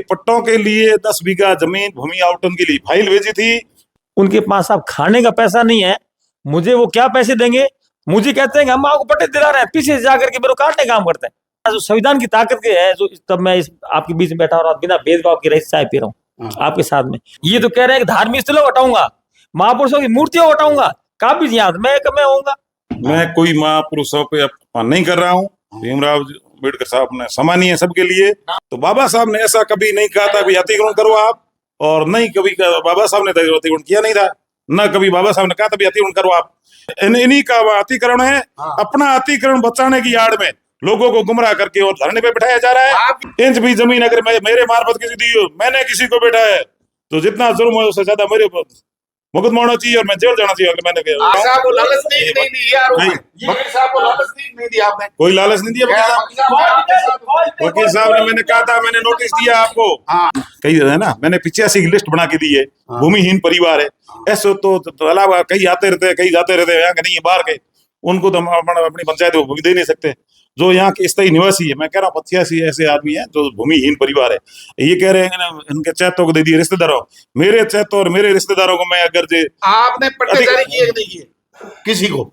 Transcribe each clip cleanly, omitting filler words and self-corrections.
गरीब पट्टों के लिए 10 बीघा जमीन भूमि आवंटन के लिए फाइल भेजी थी। उनके पास अब खाने का पैसा नहीं है, मुझे वो क्या पैसे देंगे? मुझे कहते हैं कि हम आपको पट्टे दिला रहे हैं, पीछे से जाकर के मेरे को काटने काम करते हैं। जो संविधान की ताकत के है, जो तब मैं इस आपके बीच में बैठा और बिना भेदभाव के रही चाय पी रहा हूँ आपके साथ में। ये तो कह रहे हैं कि धार्मिक स्थलों हटाऊंगा, महापुरुषों की मूर्तियों हटाऊंगा, काबिज याद मैं होऊंगा। मैं कोई महापुरुषों पे अपमान नहीं कर रहा हूँ। भीमराव अम्बेडकर साहब ने सम्मानीय है सबके लिए। तो बाबा साहब ने ऐसा कभी नहीं कहा था कि अतिक्रमण करो आप, और नहीं कभी बाबा साहब ने अतिक्रमण किया नहीं था, न कभी बाबा साहब ने कहा था भी अतिक्रमण करो आप। इन्हीं का अतिक्रमण है। अपना अतिक्रमण बचाने की आड़ में लोगों को गुमराह करके और धरने पे बिठाया जा रहा है। इंच भी जमीन अगर मेरे मार्फत किसी दी हो, मैंने किसी को बैठा है, तो जितना जुर्म है उससे ज्यादा मेरे ऊपर मुकदमा होना चाहिए और मैं जेल जाना चाहिए। अगर मैंने साहब को लालच नहीं दी यार, वकील साहब को लालच नहीं दिया आपने? कोई लालच नहीं दिया वकील साहब ने। मैंने कहा था, मैंने नोटिस दिया आपको। कई है ना, मैंने 85 की लिस्ट बना के दी है। भूमिहीन परिवार है ऐसे तो अलावा कई आते रहते हैं, कई जाते रहते हैं, यहाँ के नहीं है बाहर के, उनको तो हम अपनी पंचायत को भूमि दे नहीं सकते। जो यहाँ के स्थायी निवासी है, मैं कह रहा हूँ 85 ऐसे आदमी हैं जो भूमिहीन परिवार है। ये कह रहे हैं इनके चैतों को दे दिए रिश्तेदारों, मेरे चैतों और मेरे रिश्तेदारों को मैं अगर आपने पट्टे जारी किए नहीं किए? किसी को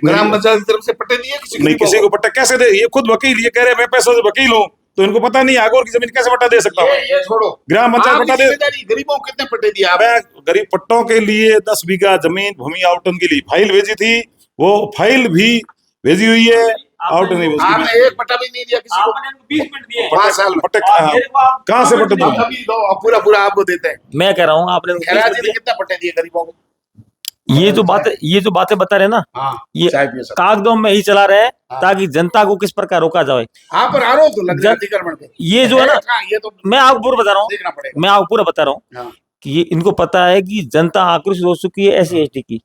ग्राम पंचायत की तरफ से पट्टे दिए? किसी को पट्टे कैसे दे? ये खुद वकील ये कह रहे हैं मैं पैसों से वकील हूँ, तो इनको पता नहीं आगोर की जमीन कैसे पट्टा दे सकता हूँ? ये छोड़ो, ग्राम पंचायत पट्टा दे। गरीबों को कितने पट्टे दिए आपने? गरीब पट्टों के लिए 10 बीघा जमीन भूमि आवंटन के लिए फाइल भेजी थी, वो फाइल भी भेजी हुई है। आउट नहीं, आपने एक पट्टा भी नहीं दिया किसी को? 20 मिनट दिए। 5 साल पट्टे कहाँ से पट्टे दूं? पूरा आपको देते हैं। मैं कह रहा हूँ आपने कितने पट्टे दिए गरीबों को? ये जो बातें बता रहे हैं ना, ये कागजों में ही चला रहे हैं ताकि जनता को किस प्रकार रोका जाए। पर आरोप तो लग अतिक्रमण पे ये जो है ना, ये तो मैं आपको पूरा बता रहा हूँ कि ये इनको पता है कि जनता आक्रोशित हो चुकी है SC ST की,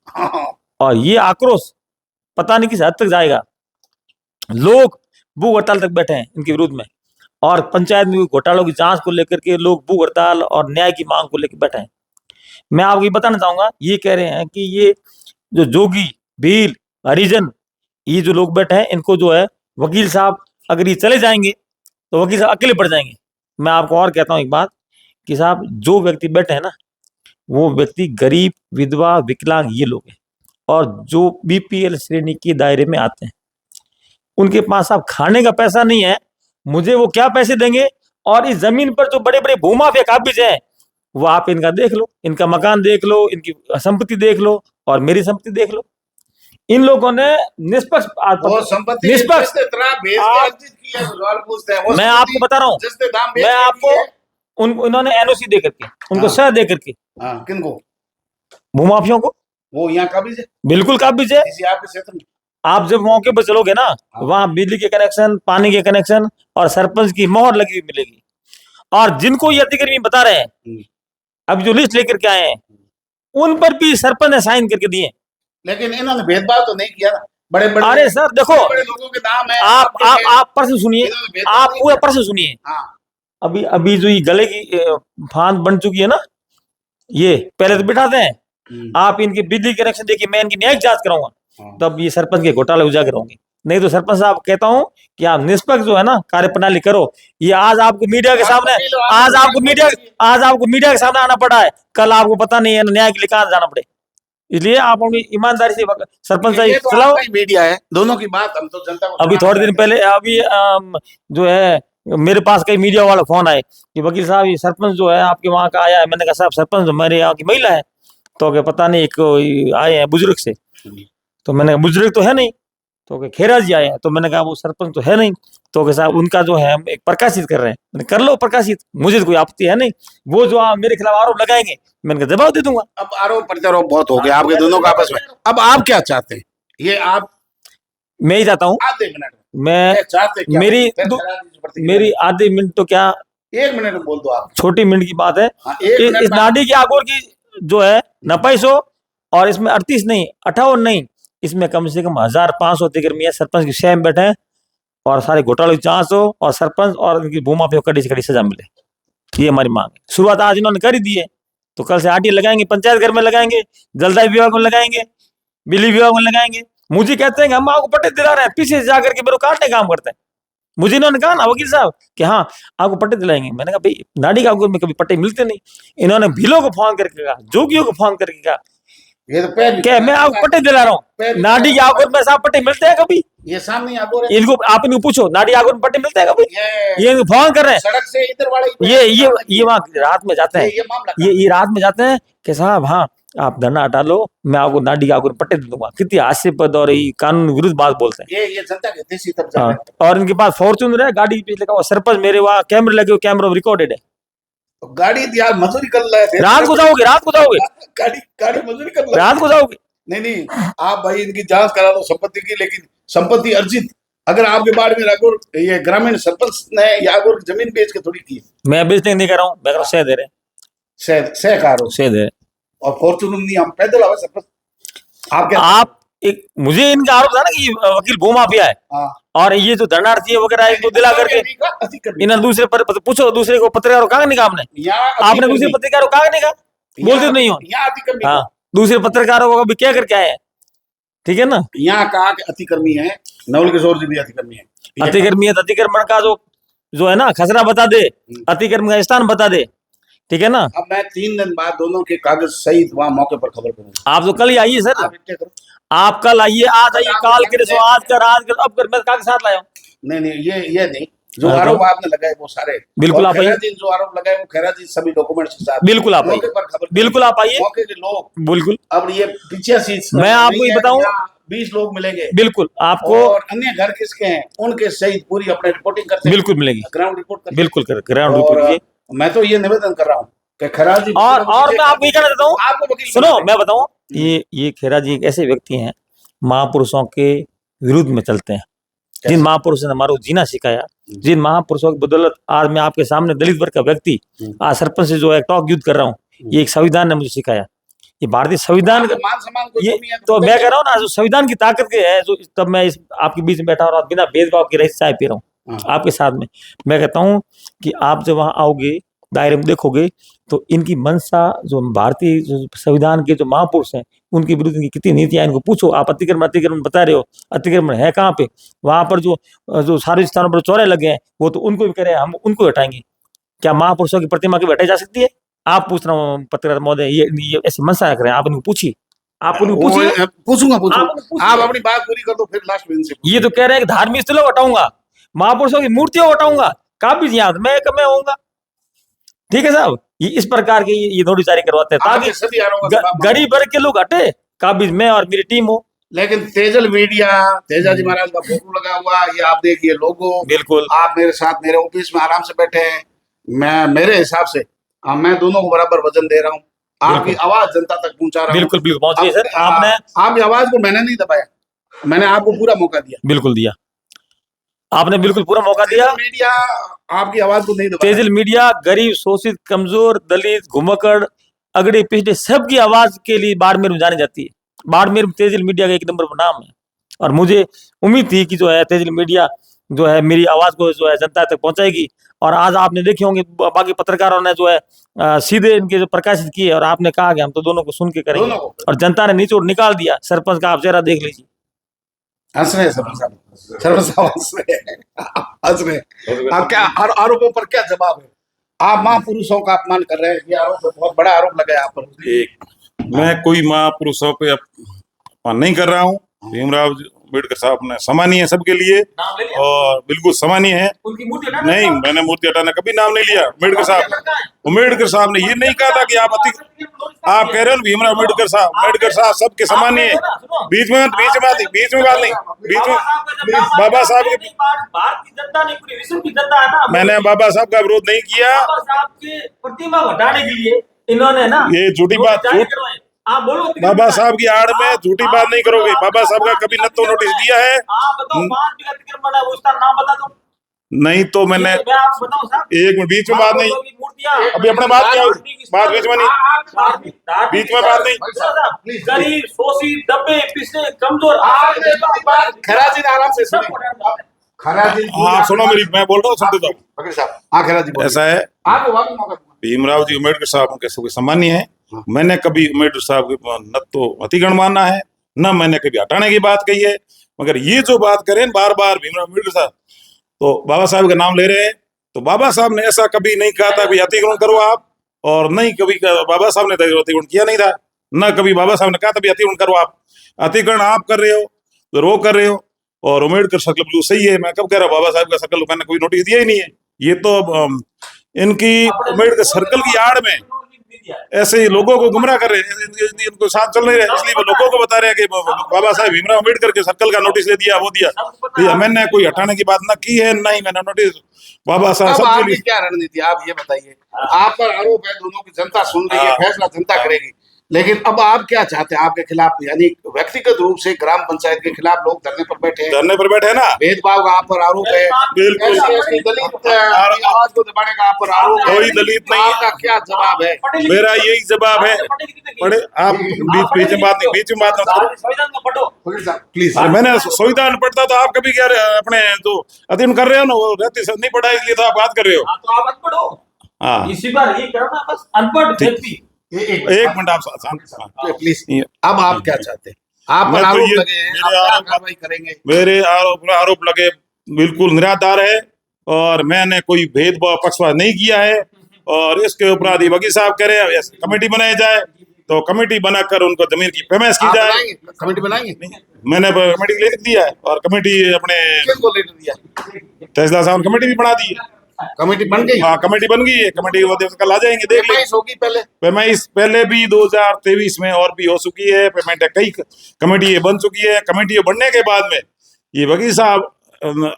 और ये आक्रोश पता नहीं किस हद तक जाएगा। लोग भूख हड़ताल तक बैठे हैं इनके विरुद्ध में, और पंचायत में घोटालों की जांच को लेकर के लोग भूख हड़ताल और न्याय की मांग को लेकर बैठे हैं। मैं आपको ये बताना चाहूंगा, ये कह रहे हैं कि ये जो जोगी, भील, हरिजन, ये जो लोग बैठे हैं, इनको जो है वकील साहब अगर ये चले जाएंगे तो वकील साहब अकेले पड़ जाएंगे। मैं आपको और कहता हूँ एक बात कि साहब, जो व्यक्ति बैठे हैं ना, वो व्यक्ति गरीब, विधवा, विकलांग ये लोग हैं, और जो BPL श्रेणी के दायरे में आते हैं, उनके पास अब खाने का पैसा नहीं है, मुझे वो क्या पैसे देंगे? और इस जमीन पर जो बड़े बड़े भूमाफिया काबिज हैं, वो आप इनका देख लो, इनका मकान देख लो, इनकी संपत्ति देख लो, और मेरी संपत्ति देख लो। इन लोगों ने निष्पक्ष मैं आपको बता रहा हूँ, मैं आपको इन्होंने NOC दे करके, उनको सह दे करके, किनको? भूमाफियों को। वो यहाँ काबिज है? बिल्कुल काबिज है। आपके क्षेत्र में आप जब मौके पर चलोगे ना, वहां बिजली के कनेक्शन, पानी के कनेक्शन और सरपंच की मोहर लगी हुई मिलेगी। और जिनको ये अधिकारी बता रहे हैं, अब जो लिस्ट लेकर के आए हैं, उन पर भी सरपंच ने साइन करके दिए। लेकिन इन्होंने भेदभाव तो नहीं किया ना? बड़े अरे सर देखो, बड़े लोगों के नाम है। आप प्रश्न सुनिए, आप पूरा प्रश्न सुनिए। अभी जो ये गले की फांद बन चुकी है ना, ये पहले तो बिठाते हैं, आप इनके बिजली कनेक्शन देखिए, मैं इनकी न्यायिक जांच कराऊंगा, तब ये सरपंच के घोटाले उजागर होंगे। नहीं तो सरपंच साहब कहता हूं कि आप निष्पक्ष जो है ना कार्य प्रणाली करो। ये आज आपको मीडिया के सामने के सामने आना पड़ा है, कल आपको पता नहीं है न्याय के लिए कहां जाना पड़े। इसलिए आप अपनी ईमानदारी से सरपंच साहब चलाओ। मीडिया है, दोनों की बात हम तो जनता को। अभी थोड़े दिन पहले अभी जो है मेरे पास कई मीडिया वाला फोन आए कि वकील साहब ये सरपंच जो है आपके वहां का आया है। मैंने कहा साहब सरपंच मेरे यहाँ की महिला है, तो क्या पता नहीं एक आए हैं बुजुर्ग से, तो मैंने कहा बुजुर्ग तो है नहीं, तो खेरा जी आए हैं, तो मैंने कहा वो सरपंच तो है नहीं, तो साहब उनका जो है हम एक प्रकाशित कर रहे हैं। मैंने कर लो प्रकाशित, मुझे तो कोई आपत्ति है नहीं। वो जो आप मेरे खिलाफ आरोप लगाएंगे, मैंने कहा जवाब दे दूंगा। अब आरोप प्रत्यारोप बहुत हो गया आपके दोनों का आपस में, अब आप क्या चाहते हैं? ये आप मैं ही चाहता हूँ, आधे मिनट मैं चाहते मेरी आधे मिनट तो क्या 1 मिनट बोल दो आप, छोटी मिनट की बात है। इस नाडी की आगोर की जो है 900 और इसमें 38 नहीं 58 नहीं, इसमें कम से कम 1500 अतिक्रमी है। सरपंच की शह में बैठे हैं और सारे घोटाले की जांच हो और सरपंच और उनकी भूमाफिया को कड़ी से कड़ी सजा मिले, ये हमारी मांग है। शुरुआत आज इन्होंने कर ही दी है, तो कल से RTA लगाएंगे, पंचायत घर में लगाएंगे, जलदाय विभाग में लगाएंगे, बिजली विभाग में लगाएंगे। मुझे कहते हैं कि हम आपको पट्टे दिला रहे हैं, पीछे से जाकर के मेरे को काटने काम करते हैं। मुझे इन्होंने कहा ना वकील साहब कि हाँ आपको पट्टे दिलाएंगे। मैंने कहा भाई नाडी कागज में कभी पट्टे मिलते नहीं। इन्होंने भीलों को फोन करके कहा, जोगियों को फोन करके कहा ये तो पैर क्या मैं आपको पट्टे दिला रहा हूँ। नाडी के आगोर में साहब पट्टे मिलते हैं कभी? ये सामने आपको इनको आप इनको पूछो नाडी आगोर में पट्टे मिलते हैं कभी? ये फोन कर रहे हैं सड़क से इधर वाले ये वहाँ रात में जाते हैं, ये रात में जाते हैं कि साहब हाँ आप धरना हटा लो, मैं आपको नाडी आगोर में पट्टे दे दूंगा। कितनी हास्यास्पद और कानून विरुद्ध बात बोलते हैं। ये जनता के देसी तब हाँ, और इनके पास फॉर्च्यूनर है, गाड़ी पे लिखा हुआ सरपंच मेरे वहाँ कैमरे लगे हुए, कैमरा रिकॉर्डेड है। गाड़ी यार मजदूरी कर रहे थे, रात को जाओगे, रात को जाओगे, गाड़ी मजदूरी कर रहे रात को जाओगे। नहीं आप भाई इनकी जांच करा लो संपत्ति की, लेकिन संपत्ति अर्जित अगर आपके बारे में रागोर ये ग्रामीण सरपंच ने यागोर जमीन बेच के थोड़ी की। मैं बेचने नहीं कर रहा हूँ, मैं सह दे रहे, सह कह रहा हूँ, सह दे रहे और फॉर्चूनर नहीं हम पैदल आवे सरपंच। आप क्या आप एक मुझे इनका आरोप था ना कि वकील भूमाफिया है। हाँ। और ये जो धरनार्थी है वगैरह इनको दिला करके इन्होंने दूसरे पर पूछो, दूसरे को पत्रकार को कहा नहीं कहा आपने दूसरे पत्रकार को कहा नहीं कहा, बोलते नहीं हो। हाँ, दूसरे पत्रकारों को अभी क्या करके आए हैं, ठीक है ना। यहाँ कहा कि अतिक्रमी है, नवल किशोर जी भी अतिक्रमी है। अतिक्रमी है, अतिक्रमण का जो है ना खसरा बता दे, अतिक्रमण का स्थान बता दे, ठीक है ना। अब मैं 3 दिन बाद दोनों के कागज सहित वहाँ मौके पर खबर करूंगा। आप तो कल ही आइए सर, आप कल आइए, आज आइए, काल करे आज कर अब कर, मैं कागज साथ लाया हूँ। नहीं ये नहीं, जो आरोप आपने लगाए वो सारे बिल्कुल आप आइए, जो आरोप लगाए वो खैरा जी सभी डॉक्यूमेंट्स के साथ बिल्कुल आप आइए, बिल्कुल आप आइए, मौके के लोग बिल्कुल। अब ये पीछे सीट मैं आपको ये बताऊं, 20 लोग मिलेंगे बिल्कुल आपको, और अन्य घर किसके हैं उनके सहित पूरी अपने रिपोर्टिंग करते हैं, बिल्कुल मिलेगी, ग्राउंड रिपोर्ट बिल्कुल कर ग्राउंड रिपोर्ट। मैं तो ये निवेदन कर रहा हूँ कि खैरा जी, और मैं आपको ये कहना चाहता हूँ, आपको सुनो मैं बताऊं, ये खैरा जी एक ऐसे व्यक्ति हैं महापुरुषों के विरुद्ध में चलते हैं। जिन महापुरुषों ने हमारा जीना सिखाया, जिन महापुरुषों की बदौलत आज मैं आपके सामने दलित वर्ग का व्यक्ति आज सरपंच से जो है टॉक युद्ध कर रहा हूँ, ये एक संविधान ने मुझे सिखाया। ये भारतीय संविधान, ये तो मैं कह रहा हूँ ना, जो संविधान की ताकत के है, जो तब मैं इस आपके बीच में बैठा और बिना भेदभाव के रही चाय पी रहा हूँ आपके साथ में। मैं कहता हूँ कि आप जब वहां आओगे, दायरे में देखोगे, तो इनकी मंशा जो भारतीय संविधान के जो महापुरुष हैं उनके विरुद्ध इनकी कितनी नीतियां, इनको पूछो। आप अतिक्रमण बता रहे हो, अतिक्रमण है कहाँ पे? वहां पर जो सार्वजनिक स्थानों पर चौराहे लगे हैं वो तो उनको भी कह रहे हैं, हम उनको हटाएंगे। क्या महापुरुषों की प्रतिमा की हटाई जा सकती है? आप पूछ रहा हूँ पत्रकार महोदय, ये ऐसी मंशा रख रहे हैं, आप इनको पूछिए, आप उनको पूछिए। पूछूंगा आप अपनी बात पूरी कर दो, फिर लास्ट में इनसे। ये तो कह रहे हैं कि धार्मिक स्थलों हटाऊंगा, महापुरुषों की मूर्तियों हटाऊंगा, काबिज याद मैं होऊंगा, ठीक है साहब। ये इस प्रकार के ये नोटिस जारी करवाते हैं ताकि गरीब वर्ग के लोग हटे, काबिज मैं और मेरी टीम हो। लेकिन तेजल मीडिया, तेजा जी महाराज का फोटो लगा हुआ, ये आप देखिए लोगो, बिल्कुल आप मेरे साथ मेरे ऑफिस में आराम से बैठे हैं, मैं मेरे हिसाब से मैं दोनों को बराबर वजन दे रहा हूँ, आपकी आवाज जनता तक पहुंचा रहा हूँ। बिल्कुल बिल्कुल पहुंच सर, आपने आपकी आवाज को मैंने नहीं दबाया, मैंने आपको पूरा मौका दिया। बिल्कुल दिया आपने, बिल्कुल पूरा मौका दिया। मीडिया आपकी आवाज को नहीं दबाया। तेजल मीडिया गरीब, शोषित, कमजोर, दलित, घुमक्कड़, अगड़े पिछड़े सबकी आवाज के लिए बाड़मेर में जानी जाती है। बाड़मेर में तेजल मीडिया का 1 नंबर पर नाम है, और मुझे उम्मीद थी कि जो है तेजल मीडिया जो है मेरी आवाज को जो है जनता तक पहुंचाएगी। और आज आपने देखे होंगे बाकी पत्रकारों ने जो है सीधे इनके जो प्रकाशित किए, और आपने कहा कि हम तो दोनों को सुन के करेंगे, और जनता ने निचोड़ निकाल दिया। सरपंच का आप चेहरा देख लीजिए, हंस रहे आप क्या आरोपों पर क्या जवाब है? आप महापुरुषों का अपमान कर रहे हैं, ये आरोप बहुत बड़ा आरोप लगा है आप पर। मैं कोई महापुरुषों पे अपमान नहीं कर रहा हूँ। भीमराव अम्बेडकर साहब ने सम्मानीय है सबके लिए, और बिल्कुल सम्मानीय है। नहीं, मैंने मूर्ति हटाना कभी नाम नहीं लिया। अम्बेडकर साहब ने ये नहीं कहा था कि आप कह रहे हो भीमराव अम्बेडकर साहब सबके सम्मानीय है। बीच में बात नहीं, बाबा साहब के, मैंने बाबा साहब का विरोध नहीं किया। प्रतिमा हटाने के लिए इन्होंने ना ये झूठी बात, बाबा साहब की आड़ में झूठी बात नहीं करोगे। बाबा साहब का कभी न तो नोटिस दिया है, नहीं तो मैंने एक मिनट बीच में बात नहीं, अभी अपने बात क्या बात बीच में नहीं, बीच में बात नहीं। गरीब, शोषित, दबे पिछड़े, कमजोर, आराम से सुनो मेरी, मैं बोल रहा हूँ, सुनते जाओ। ऐसा है, भीमराव जी अम्बेडकर साहब के सबके सम्मानीय है। मैंने कभी अम्बेडकर साहब के न तो अतिक्रमण मानना है, न मैंने कभी हटाने की बात कही है। मगर ये जो बात करें बार बार भीमराव अम्बेडकर साहब, तो बाबा साहब का नाम ले रहे हैं, तो बाबा साहब ने ऐसा कभी नहीं कहा था भी अतिक्रमण करो आप, और नहीं कभी बाबा साहब ने अतिक्रमण किया नहीं था, न कभी बाबा साहब ने कहा था भी अतिक्रमण करो आप। अतिक्रमण आप कर रहे हो, तो रो कर रहे हो। और अम्बेडकर सर्कल बिल्कुल सही है, मैं कब कह रहा हूँ बाबा साहब का सर्कल मैंने कोई नोटिस दिया ही नहीं है। ये तो इनकी अम्बेडकर सर्कल की आड़ में ऐसे ही लोगों को गुमराह कर रहे हैं, इनको साथ चल नहीं रहे, इसलिए वो लोगों को बता रहे हैं कि बाबा साहब भीमराव अम्बेडकर के सर्कल का नोटिस ले दिया, वो दिया। मैंने कोई हटाने की बात ना की है, ना ही मैंने नोटिस बाबा साहब सबके आपकी लिए। क्या रणनीति आप ये बताइए। आप पर आरोप है, दोनों की जनता सुन रही है, फैसला जनता करेगी, लेकिन अब आप क्या चाहते हैं आपके खिलाफ, यानी व्यक्तिगत रूप से ग्राम पंचायत के खिलाफ लोग धरने पर बैठे हैं, धरने पर बैठे हैं ना, भेदभाव का आप पर आरोप है, बिल्कुल। SC दलित की आवाज को दबाने का आप पर आरोप है, कोई दलित नहीं है। आपका क्या जवाब है? मेरा यही जवाब है, पढ़े आप बीच में बात मत करो। प्लीज अरे मैंने संविधान पढ़ता तो आप कभी क्या अपने जो अध्ययन कर रहे हो ना, वो रहती नहीं पढ़ा इसलिए तो आप बात कर रहे हो। तो आप अनपढ़ हो, हाँ इसी बार ये करो ना, बस अनपढ़ व्यक्ति। एक मिनट आप प्लीज अब आप क्या चाहते हैं? आप पर मैं तो आरोप ये- लगे हैं, मेरे आप क्या आरोप- कार्रवाई करेंगे? मेरे आरोप लगे बिल्कुल निराधार है, और मैंने कोई भेदभाव पक्षपात नहीं किया है। और इसके उपरांत वकील साहब कह रहे हैं कमेटी बनाई जाए, तो कमेटी बनाकर उनको जमीन की पेमेंट की आप जाए। बनाएंगे, कमेटी बनाएंगे? मैंने कमेटी लिख दिया है, और कमेटी अपने किसको लेटर दिया? तहसीलदार साहब ने कमेटी भी बना दी है। कमेटी बन गई? हाँ कमेटी बन गई है, कमेटी के माध्यम से कल आ जाएंगे, देख लेंगे। पेमाइश होगी पहले? पेमेंट पहले भी 2023 में और भी हो चुकी है, पेमेंट कई कमेटी ये बन चुकी है। कमेटी बनने के बाद में ये वकील साहब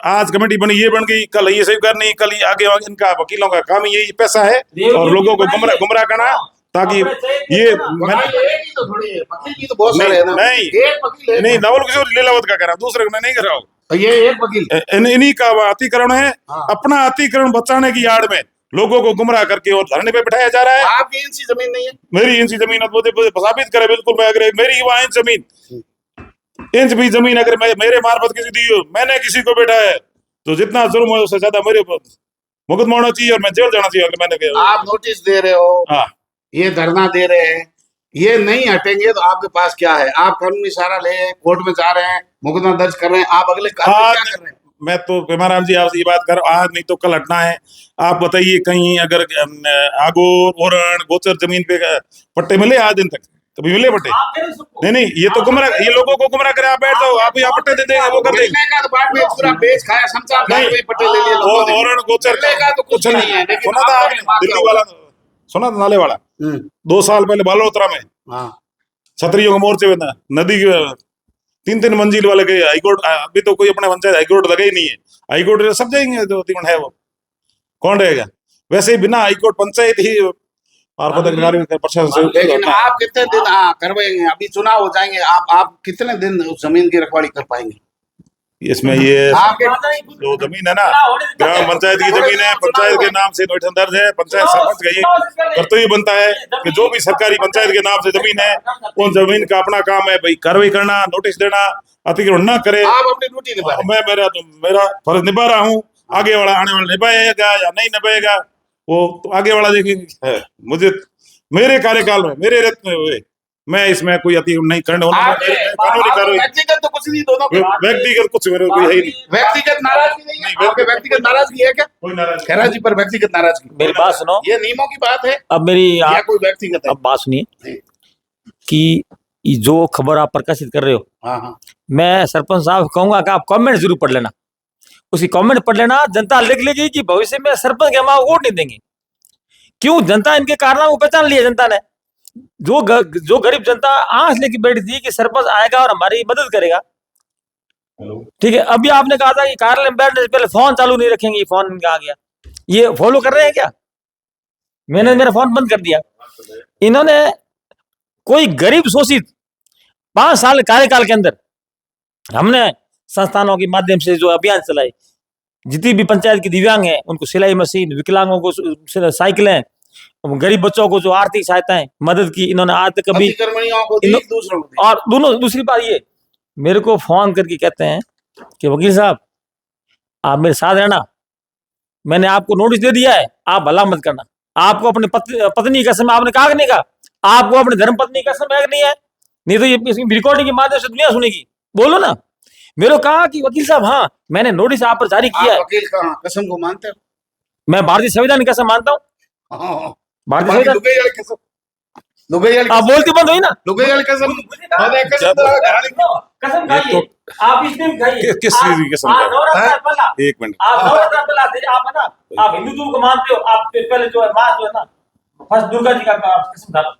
आज कमेटी बनी, ये बन गई, कल ये सही करनी, कल ये आगे इनका वकीलों का काम ही यही पैसा है और लोगों को गुमराह करना, ताकि ये वकील एक ही तो थोड़ी है, वकील भी तो बहुत सारे हैं ना। नहीं एक वकील है। नहीं, नवल किशोर लीलावत का कह रहा हूं, दूसरे को मैं नहीं कर रहा हूँ। ये एक वकील इन्हीं का अतिक्रमण है, हाँ। अपना अतिक्रमण बचाने की आड़ में लोगों को गुमराह करके और धरने पे बिठाया जा रहा है। आपकी इंची जमीन नहीं है? मेरी इंच जमीन है, मुझे साबित करे बिल्कुल। मैं अगर मेरी वहां इंच जमीन, इंच भी जमीन अगर मेरे मार्फत किसी दी हो, मैंने किसी को बैठा है, तो जितना जुर्म है उससे ज्यादा मेरे ऊपर मुकदमा होना चाहिए और मैं जेल जाना चाहिए अगर मैंने किया। आप नोटिस दे रहे हो, हाँ ये धरना दे रहे हैं, ये नहीं हटेंगे तो आपके पास क्या है? आप कानूनी सहारा ले कोर्ट में जा रहे हैं, मुकदमा दर्ज कर रहे हैं, आप अगले कार्य हाँ, क्या कर रहे हैं? मैं तो पेमाराम जी आपसे ये बात कर रहा हूं, आज नहीं तो कल हटना है। आप बताइए कहीं अगर आगोर ओरण गोचर जमीन पे पट्टे मिले आज दिन तक? कभी मिले पट्टे? नहीं, ये तो गुमराह, ये लोगों को गुमराह करे। आप बैठ जाओ, आप यहाँ पट्टे दे देंगे, वो कर देंगे। मिलने का तो बाद में पूरा बेच खाया, शमशान घाट में पट्टे ले लिए लोगों ने। ओरण गोचर मिलने का तो कुछ नहीं है, लेकिन सुना था आपने दिल्ली वाला, सुना था नाले वाला 2 साल पहले बालोतरा में हाँ क्षत्रियों के मोर्चे में था, नदी के 3-3 मंजिल वाले गए हाईकोर्ट। अभी तो कोई अपने पंचायत हाईकोर्ट लगे ही नहीं है। हाईकोर्ट सब जाएंगे जो अतिक्रमण है वो कौन रहेगा? वैसे ही बिना हाईकोर्ट पंचायत ही और पदाधिकारी प्रशासन से लेकिन आप कितने दिन करवाएंगे? अभी चुनाव हो जाएंगे, आप कितने दिन उस जमीन की रखवाली कर पाएंगे? इसमें ये आपके जो जमीन है ना, ग्राम पंचायत की जमीन है, पंचायत के नाम से नोटिस दर्ज है। पंचायत सरपंच का ये कर्तव्य बनता है कि जो भी सरकारी पंचायत के नाम से जमीन है, उन जमीन का अपना काम है भाई कार्रवाई करना, नोटिस देना, अतिक्रमण न करे। आप अपनी ड्यूटी निभा रहे हैं। मैं मेरा फर्ज निभा रहा हूँ, आगे वाला आने वाला निभाएगा या नहीं निभाएगा वो तो आगे वाला देखेंगे। मुझे मेरे कार्यकाल में, मेरे रत्न हुए, मैं इसमें कोई अतिक्रमण नहीं करने वाला। कानूनी कार्रवाई व्यक्तिगत तो कुछ नहीं, दोनों के व्यक्तिगत कुछ मेरे कोई है ही नहीं। व्यक्तिगत नाराजगी नहीं है? आपके व्यक्तिगत नाराजगी है क्या? कोई नाराज खैरा जी पर व्यक्तिगत नाराजगी? मेरी बात सुनो, ये नियमों की बात है अब मेरी या कोई व्यक्तिगत है? अब बात सुनिए जी। कि ये जो खबर आप प्रकाशित कर रहे हो, हाँ हाँ मैं सरपंच साहब कहूंगा कि आप कमेंट जरूर पढ़ लेना, उसी कमेंट पढ़ लेना। जनता लिख लेगी कि भविष्य में सरपंच के हमारा वोट नहीं देंगे। क्यों? जनता इनके कारनामों को पहचान लिया जनता ने। जो गरीब जनता आंख लेके बैठी थी कि सरपंच आएगा और हमारी मदद करेगा, ठीक है। अभी आपने कहा था कि कार्यालय में बैठने से पहले फोन चालू नहीं रखेंगे, फोन इनका आ गया। ये फॉलो कर रहे हैं क्या? मैंने मेरा फोन बंद कर दिया। इन्होंने कोई गरीब शोषित 5 साल कार्यकाल के अंदर हमने संस्थानों के माध्यम से जो अभियान चलाए, जितनी भी पंचायत की दिव्यांग हैं उनको सिलाई मशीन, विकलांगों को साइकिलें, गरीब बच्चों को जो आर्थिक सहायताएं मदद की इन्होंने आज तक कभी। अतिक्रमणियों को दी, दूसरों को दी। और दूसरी बात ये, मेरे को फोन करके कहते हैं कि वकील साहब आप मेरे साथ रहना, मैंने आपको नोटिस दे दिया है, आप भला मत करना। आपको अपनी पत्नी की कसम, आपने कहा नहीं कहा, आपको अपनी धर्म पत्नी की कसम है कि नहीं है? नहीं तो ये रिकॉर्डिंग के माध्यम से दुनिया सुनेगी। बोलो ना, मेरे को कहा कि वकील साहब हाँ मैंने नोटिस आप पर जारी किया आप है। वकील का कसम को मानते हो? मैं भारतीय संविधान की कसम मानता हूँ। हाँ। भारतीय बाकी संविधान लुगाई वाली कसम, लुगाई वाली आप कसम, बोलती बंद हुई ना। लुगाई वाली कसम, मुझे कहा- अरे कसम तो गाली की। कसम ये खाइए आप इस दिन खाइए। किस चीज की कसम आप नवरत्न है? पला एक मिनट आप नवरत्न पला दे आप है ना आप हिंदुत्व को मानते हो। आप पहले जो है माँ जो है ना फर्स्ट दुर्गा जी का आप कसम खा लो।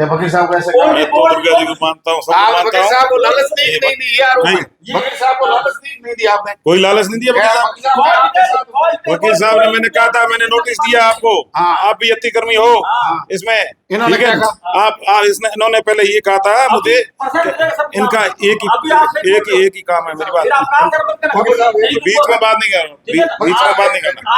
ये वकील साहब कैसे कौन- मैं तो दुर्गा जी को मानता हूँ, सबको आप मानता वकील हूँ। साहब को लालच नहीं दी ये आरोप है। नहीं। वकील साहब को लालच नहीं दी आपने। कोई लालच नहीं दिया वकील साहब। वकील साहब ने मैंने कहा था, मैंने नोटिस दिया आपको, हाँ। आप भी अतिक्रमी हो हाँ। इसमें। इन्होंने ठीक है? क्या कहा? आप इन्होंने पहले ये कहा था मुझे, इनका एक ही काम है मेरी बात। वकील साहब बीच में बात नहीं कर रहा, बीच में बात नहीं करना।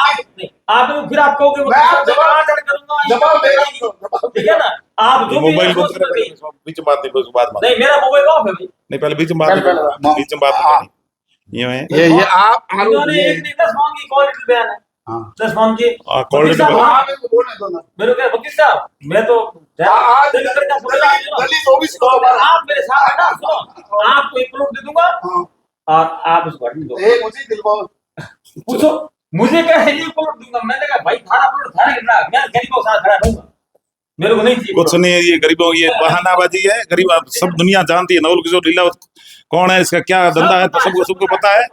आप फिर आप कहोगे मैं जवाब दे रहा हूँ। ठीक है ना। आप जो भी मोबाइल बंद सोच कर, रहे बीच में बात नहीं, बात नहीं मेरा मोबाइल ऑफ है भाई। नहीं, पहले बीच में बात नहीं करनी, बीच में बात नहीं करनी। ये है ये आप आरोप इन्होंने ये एक नहीं 10 मान की क्वालिटी बयान है। हाँ 10 मान की क्वालिटी वकील साहब, बयान। हाँ, आप इनको बोलने दो ना। मेरे को वकील साहब मैं तो आज दिल करके आप बोल रहे हैं ना। दलित ओबीसी को तो अगर आप मेरे साथ है ना सुनो आपको 1 करोड़ दे दूंगा हाँ। और आप उसको हटने दो। एक मुझे दिलवाओ। पूछो मुझे क्या है 1 करोड़ दूंगा। मैंने कहा भाई थारा करोड़ थारे गिर रहा मैं गरीबों के साथ खड़ा रहूंगा। मेरे को नहीं चाहिए कुछ नहीं है, ये गरीबों ये बहानाबाजी है। गरीब आप सब दुनिया जानती है नवल किशोर लीलावत कौन है, इसका क्या धंधा है, तो सबको पता है।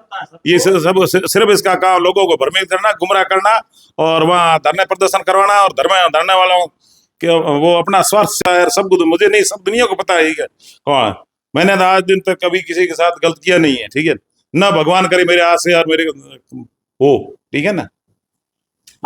ये सिर्फ इसका काम लोगों को भ्रमित करना, गुमराह करना और वहाँ धरने प्रदर्शन करवाना और धरने वालों के वो अपना स्वार्थ सब कुछ। मुझे नहीं, सब दुनिया को पता है कौन है। मैंने तो आज दिन तक कभी किसी के साथ गलत किया नहीं है, ठीक है ना। भगवान करे मेरे हाथ से और मेरे हो, ठीक है ना।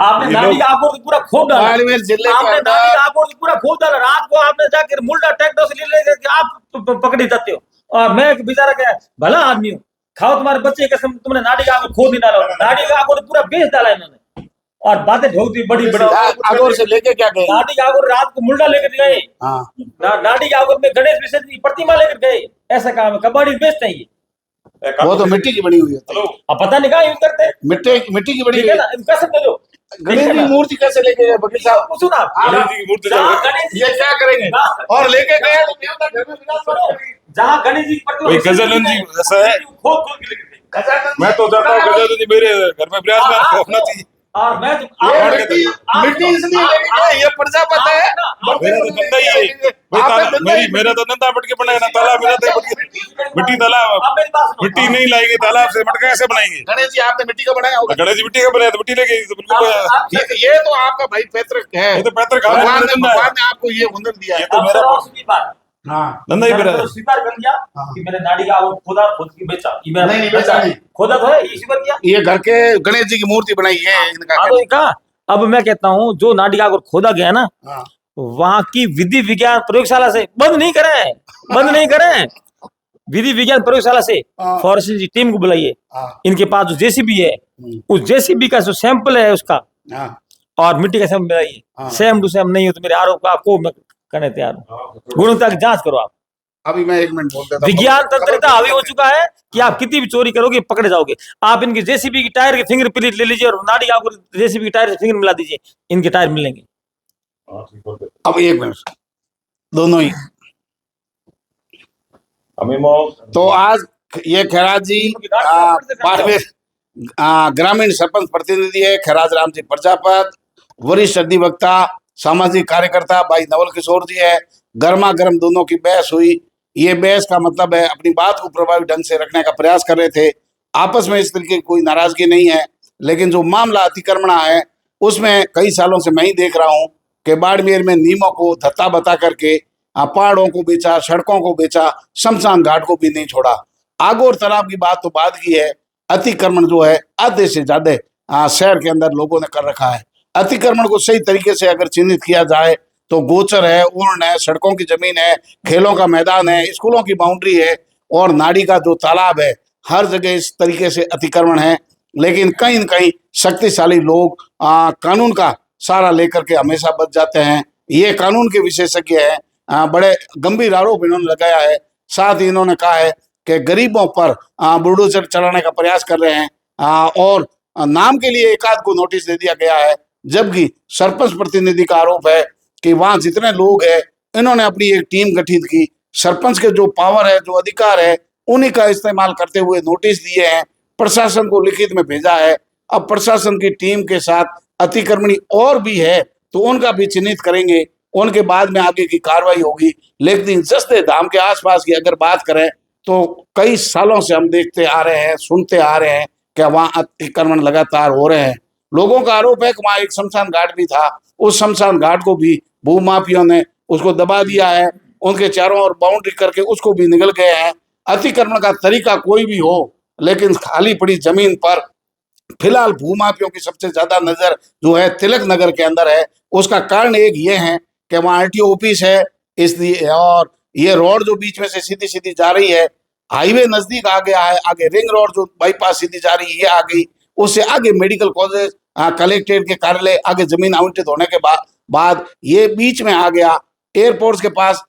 आपने ये नाड़ी लोग- का आकोर पूरा खोद डाला। बाड़मेर जिले के आपने अंदर- नाड़ी का आकोर पूरा खोद डाला। रात को आपने जाकर मुल्ला ट्रैक्टर से ले लेके आप पकड़े जाते हो और मैं एक बेचारा क्या भला आदमी हूँ। खाओ तुम्हारे बच्चे कसम तुमने नाड़ी का आकोर खोद नहीं डाला। नाड़ी का आकोर पूरा बेच डाला इन्होंने और बातें ठोक दी बड़ी बड़ी। आगोर से लेके क्या गए? नाड़ी का आकोर रात को मुल्ला लेकर गए। हाँ नाड़ी के आकोर में गणेश विसर्जन की प्रतिमा लेकर गए। ऐसा काम है, कबाड़ी बेचते हैं ये। वो तो मिट्टी की बनी हुई है। हेलो, अब पता नहीं कहाँ यूज करते हैं। मिट्टी की बनी ठीक हुई है है। ना इनका सब दे दो। गणेश जी की मूर्ति कैसे लेके गए वकील साहब? पूछो ना आप। गणेश जी की मूर्ति जहाँ जब- गणेश जी ये क्या करेंगे? और लेके गए तो देवता घर में विराजमान करेंगे। जहाँ गणेश जी की प्रतिमा भाई गजानंद जी ऐसा है, खोद खोद के लेकर गए। गजानन मैं तो जानता हूँ गजानंद जी मेरे घर में विराजमान होना चाहिए। और मैं तो ये आप- मिट्टी आप- मिट्टी इसलिए लेके गए, ये प्रजापति है। मेरा तो धंधा ही है भाई, मेरा तो धंधा मटके बनाए ना, तालाब मेरा तो मिट्टी तालाब, आप मेरी बात सुनो। मिट्टी नहीं लाएंगे तालाब से, मटका कैसे बनाएंगे? गणेश जी आपने मिट्टी का बनाया होगा। गणेश जी मिट्टी का बनाया तो मिट्टी लेके तो बिल्कुल ये तो आपका भाई पैतृक है। ये तो पैतृक है, भगवान धंधा है। ने आपको ये हुनर दिया है। ये तो अब मेरा चलो सुनिए बात। हाँ धंधा ही मेरा मैंने है। तो स्वीकार कर लिया कि मैंने नाड़ी का आकोर खोदा खोद के बेचा। ये मैंने नहीं, बेचा नहीं। खोदा तो है ये स्वीकार किया। ये घर के गणेश जी की मूर्ति बनाई है इनका। हाँ तो ये कहा अब मैं कहता हूँ जो नाड़ी का आकोर खोदा गया ना हाँ। वहां की विधि विज्ञान प्रयोगशाला से बंद नहीं करें विधि विज्ञान प्रयोगशाला से हाँ। फॉरेंसिक की टीम को बुलाइए। हाँ, इनके पास जो जेसीबी है उस जेसीबी का जो सैंपल है उसका हाँ, और मिट्टी का सैंपल बनाइए। हाँ। सेम टू सेम नहीं हो तो मेरे आरोप का आपको मैं करने तैयार हूँ। गुणवत्ता की जांच करो आप। अभी मैं 1 मिनट बोल देता हूँ। विज्ञान तंत्रिका हावी हो चुका है कि आप कितनी भी चोरी करोगे पकड़े जाओगे। आप इनके जेसीबी की टायर के फिंगर प्रिंट ले लीजिए और नाड़ी का आपको जेसीबी की टायर से फिंगर मिला दीजिए, इनके टायर मिलेंगे। अब 1 मिनट दोनों ही। तो आज ये खैराज जी बाड़मेर ग्रामीण सरपंच प्रतिनिधि है खैराज राम जी प्रजापत, वरिष्ठ अधिवक्ता सामाजिक कार्यकर्ता भाई नवल किशोर जी है। गर्मा गर्म दोनों की बहस हुई। ये बहस का मतलब है अपनी बात को प्रभावी ढंग से रखने का प्रयास कर रहे थे। आपस में इस तरीके की कोई नाराजगी नहीं है, लेकिन जो मामला अतिक्रमण है उसमें कई सालों से मैं ही देख रहा हूँ कि बाड़मेर में नीमों को धत्ता बता करके पहाड़ों को बेचा, सड़कों को बेचा, शमशान घाट को भी नहीं छोड़ा। आग और तालाब की बात तो बाद की है। अतिक्रमण जो है आधे से ज्यादा शहर के अंदर लोगों ने कर रखा है। अतिक्रमण को सही तरीके से अगर चिन्हित किया जाए तो गोचर है, उर्ण है, सड़कों की जमीन है, खेलों का मैदान है, स्कूलों की बाउंड्री है और नाड़ी का जो तालाब है, हर जगह इस तरीके से अतिक्रमण है। लेकिन कहीं न कहीं शक्तिशाली लोग कानून का सहारा लेकर के हमेशा बच जाते हैं। ये कानून के विशेषज्ञ हैं। बड़े गंभीर आरोप इन्होंने लगाया है। साथ ही इन्होंने कहा है कि गरीबों पर बुलडोजर चलाने का प्रयास कर रहे हैं और नाम के लिए एक आध को नोटिस दे दिया गया है, जबकि सरपंच प्रतिनिधि का आरोप है कि वहां जितने लोग हैं इन्होंने अपनी एक टीम गठित की। सरपंच के जो पावर है, जो अधिकार है, उन्हीं का इस्तेमाल करते हुए नोटिस दिए हैं, प्रशासन को लिखित में भेजा है। अब प्रशासन की टीम के साथ अतिक्रमणी और भी है तो उनका भी चिन्हित करेंगे, उनके बाद में आगे की कार्रवाई होगी। लेकिन जसदे धाम के आसपास की अगर बात करें तो कई सालों से हम देखते आ रहे हैं, सुनते आ रहे हैं कि वहाँ अतिक्रमण लगातार हो रहे हैं। लोगों का आरोप है कि वहाँ एक शमशान घाट भी था, उस शमशान घाट को भी भूमाफियों ने उसको दबा दिया है, उनके चारों ओर बाउंड्री करके उसको भी निकल गए हैं। अतिक्रमण का तरीका कोई भी हो, लेकिन खाली पड़ी जमीन पर फिलहाल भूमाफियों की सबसे ज्यादा नजर जो है तिलक नगर के अंदर है। उसका कारण एक ये है कि वहाँ RTO ऑफिस है, इसलिए, और ये रोड जो बीच में से सीधी सीधी जा रही है, हाईवे नजदीक आ गया है, आगे रिंग रोड जो बाईपास सीधी जा रही है ये आ गई, उससे आगे मेडिकल कॉलेज, कलेक्ट्रेट के कार्यालय, आगे जमीन आवंटित होने के बाद ये बीच में आ गया। एयरपोर्ट के पास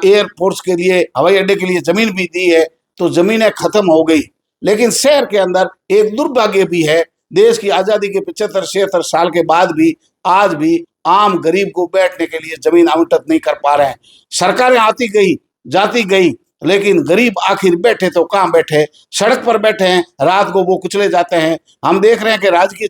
एयरपोर्ट के लिए, हवाई अड्डे के लिए जमीन भी दी है, तो जमीनें खत्म हो गई। लेकिन शहर के अंदर एक दुर्भाग्य भी है, देश की आजादी के 75-76 साल के बाद भी आज भी आम गरीब को बैठने के लिए जमीन आवंटित नहीं कर पा रहे हैं। सरकारें आती गई जाती गई, लेकिन गरीब आखिर बैठे तो कहाँ बैठे, सड़क पर बैठे हैं, रात को वो कुचले जाते हैं। हम देख रहे हैं कि राजकीय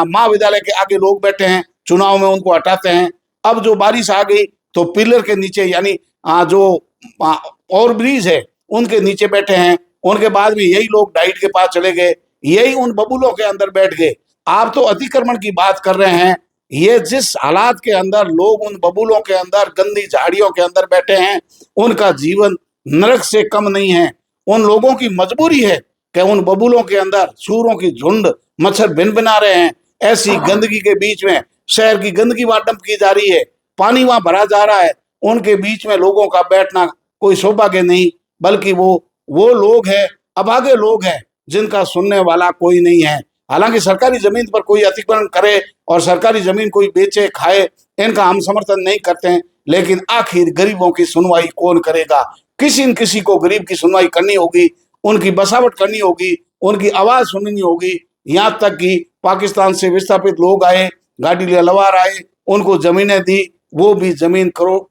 महाविद्यालय के आगे लोग बैठे हैं, चुनाव में उनको हटाते हैं। अब जो बारिश आ गई तो पिलर के नीचे, यानी जो ओवर ब्रिज है उनके नीचे बैठे हैं। उनके बाद भी यही लोग डाइट के पास चले गए, यही उन बबूलों के अंदर बैठ गए। आप तो अतिक्रमण की बात कर रहे हैं, ये जिस हालात के अंदर लोग उन बबूलों के अंदर, गंदी झाड़ियों के अंदर बैठे हैं, उनका जीवन नरक से कम नहीं है। उन लोगों की मजबूरी है कि उन बबूलों के अंदर सूरों की झुंड, मच्छर भिन बना रहे हैं। ऐसी गंदगी के बीच में शहर की गंदगी वहां डंप की जा रही है, पानी वहां भरा जा रहा है। उनके बीच में लोगों का बैठना कोई सौभाग्य नहीं, बल्कि वो लोग हैं, अभागे लोग हैं, जिनका सुनने वाला कोई नहीं है। हालांकि सरकारी जमीन पर कोई अतिक्रमण करे और सरकारी जमीन कोई बेचे खाए, इनका हम समर्थन नहीं करते हैं, लेकिन आखिर गरीबों की सुनवाई कौन करेगा? किसी न किसी को गरीब की सुनवाई करनी होगी, उनकी बसावट करनी होगी, उनकी आवाज सुननी होगी। यहाँ तक कि पाकिस्तान से विस्थापित लोग आए, गाड़ी ललवार आए, उनको जमीनें दी, वो भी जमीन करोड़,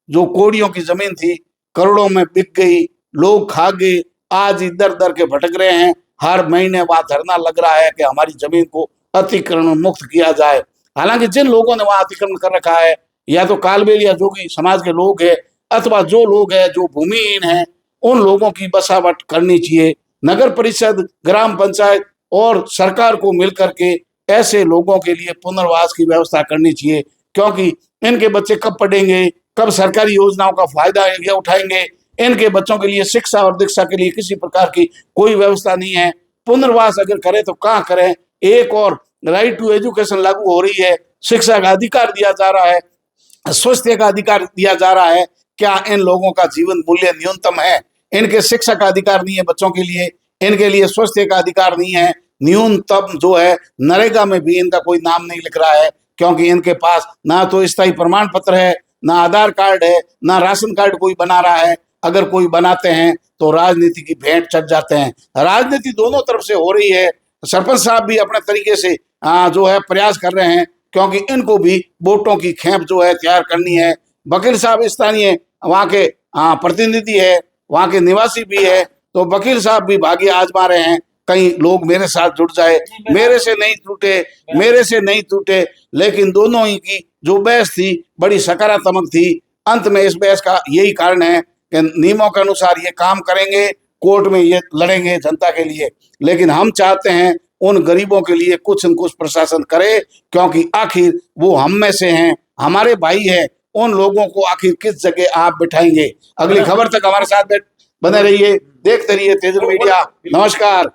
जो कोड़ियों की जमीन थी, करोड़ों में बिक गई, लोग खा गए। आज इधर उधर के भटक रहे हैं। हर महीने वहां धरना लग रहा है कि हमारी जमीन को अतिक्रमण मुक्त किया जाए। हालांकि जिन लोगों ने वहां अतिक्रमण कर रखा है, या तो कालबेल या जोगी समाज के लोग हैं, अथवा जो लोग हैं जो भूमिहीन हैं, उन लोगों की बसावट करनी चाहिए। नगर परिषद, ग्राम पंचायत और सरकार को मिलकर के ऐसे लोगों के लिए पुनर्वास की व्यवस्था करनी चाहिए, क्योंकि इनके बच्चे कब पढ़ेंगे, कब सरकारी योजनाओं का फायदा उठाएंगे। इनके बच्चों के लिए शिक्षा और दीक्षा के लिए किसी प्रकार की कोई व्यवस्था नहीं है। पुनर्वास अगर करें तो कहाँ करें? एक और राइट टू एजुकेशन लागू हो रही है, शिक्षा का अधिकार दिया जा रहा है, स्वास्थ्य का अधिकार दिया जा रहा है। क्या इन लोगों का जीवन मूल्य न्यूनतम है? इनके शिक्षा का अधिकार नहीं है बच्चों के लिए, इनके लिए स्वास्थ्य का अधिकार नहीं है। न्यूनतम जो है नरेगा में भी इनका कोई नाम नहीं लिख रहा है, क्योंकि इनके पास ना तो स्थायी प्रमाण पत्र है, ना आधार कार्ड है, ना राशन कार्ड कोई बना रहा है। अगर कोई बनाते हैं तो राजनीति की भेंट चढ़ जाते हैं। राजनीति दोनों तरफ से हो रही है। सरपंच साहब भी अपने तरीके से जो है प्रयास कर रहे हैं, क्योंकि इनको भी वोटों की खेप जो है तैयार करनी है। वकील साहब स्थानीय वहाँ के प्रतिनिधि है, वहाँ के निवासी भी है, तो वकील साहब भी भाग्य आजमा रहे हैं कहीं लोग मेरे साथ जुड़ जाए। मेरे से नहीं टूटे, लेकिन दोनों ही की जो बहस थी बड़ी सकारात्मक थी। अंत में इस बहस का यही कारण है कि नियमों के अनुसार ये काम करेंगे, कोर्ट में ये लड़ेंगे जनता के लिए। लेकिन हम चाहते हैं उन गरीबों के लिए कुछ न कुछ प्रशासन करे, क्योंकि आखिर वो हम में से हैं, हमारे भाई हैं। उन लोगों को आखिर किस जगह आप बिठाएंगे? अगली खबर तक हमारे साथ बने रहिए, देखते रहिए तेजल मीडिया। नमस्कार।